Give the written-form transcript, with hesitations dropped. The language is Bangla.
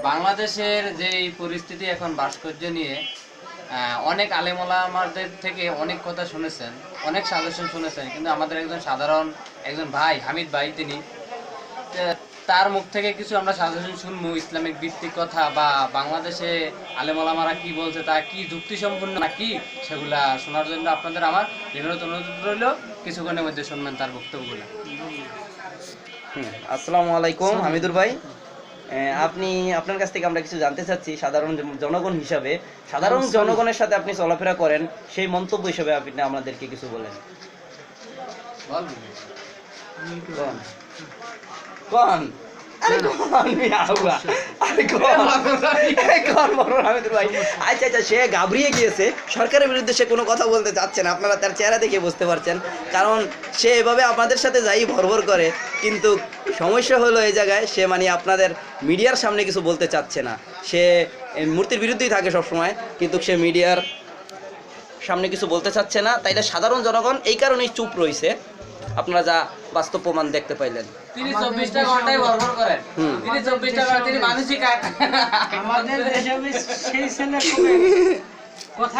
বাংলাদেশের যে এই পরিস্থিতি এখন ভাস্কর্য নিয়ে অনেক আলেমোলামাদের থেকে অনেক কথা শুনেছেন, অনেক সাজেশন শুনেছেন, কিন্তু আমাদের একজন ভাই হামিদ ভাই তিনি তার মুখ থেকে কিছু আমরা সাজেশন শুনবো ইসলামিক ভিত্তিক কথা বা বাংলাদেশে আলেমোলামারা কি বলছে তা কি যুক্তিসম্পন্ন নাকি সেগুলা শোনার জন্য আপনাদের আমার বিনোদ অনুরোধ রইল কিছুক্ষণের মধ্যে শুনবেন তার বক্তব্যগুলো। আসসালামু আলাইকুম হামিদুর ভাই, আপনি আপনার কাছ থেকে আমরা কিছু জানতে চাচ্ছি। সাধারণ জনগণ হিসাবে, সাধারণ জনগণের সাথে আপনি চলাফেরা করেন, সেই মন্তব্য হিসেবে আপনি আমাদেরকে কিছু বলেন। কোন আরে কোন মিয়া হুয়া আরে কোন বড় হামিদুর ভাই। আচ্ছা আচ্ছা, সে ঘাবড়িয়ে গিয়েছে, সরকারের বিরুদ্ধে সে কোনো কথা বলতে চাচ্ছে না, আপনারা তার চেহারা দেখে বুঝতে পারছেন। কারণ সে এভাবে আপনাদের সাথে যাই ভরভর করে, কিন্তু সমস্যা হলো এই জায়গায় সে মানে আপনাদের মিডিয়ার সামনে কিছু বলতে চাচ্ছে না। সে মূর্তির বিরুদ্ধেই থাকে সবসময়, কিন্তু সে মিডিয়ার সামনে কিছু বলতে চাচ্ছে না। তাইলে সাধারণ জনগণ এই কারণেই চুপ রয়েছে। আপনারা যা বাস্তব প্রমাণ দেখতে পাইলেন। তিনি 24টা ঘন্টায় ভরভর করেন, তিনি 24টা ঘন্টা তিনি মানুষই আমাদের দেশে সেই ছেলে কথা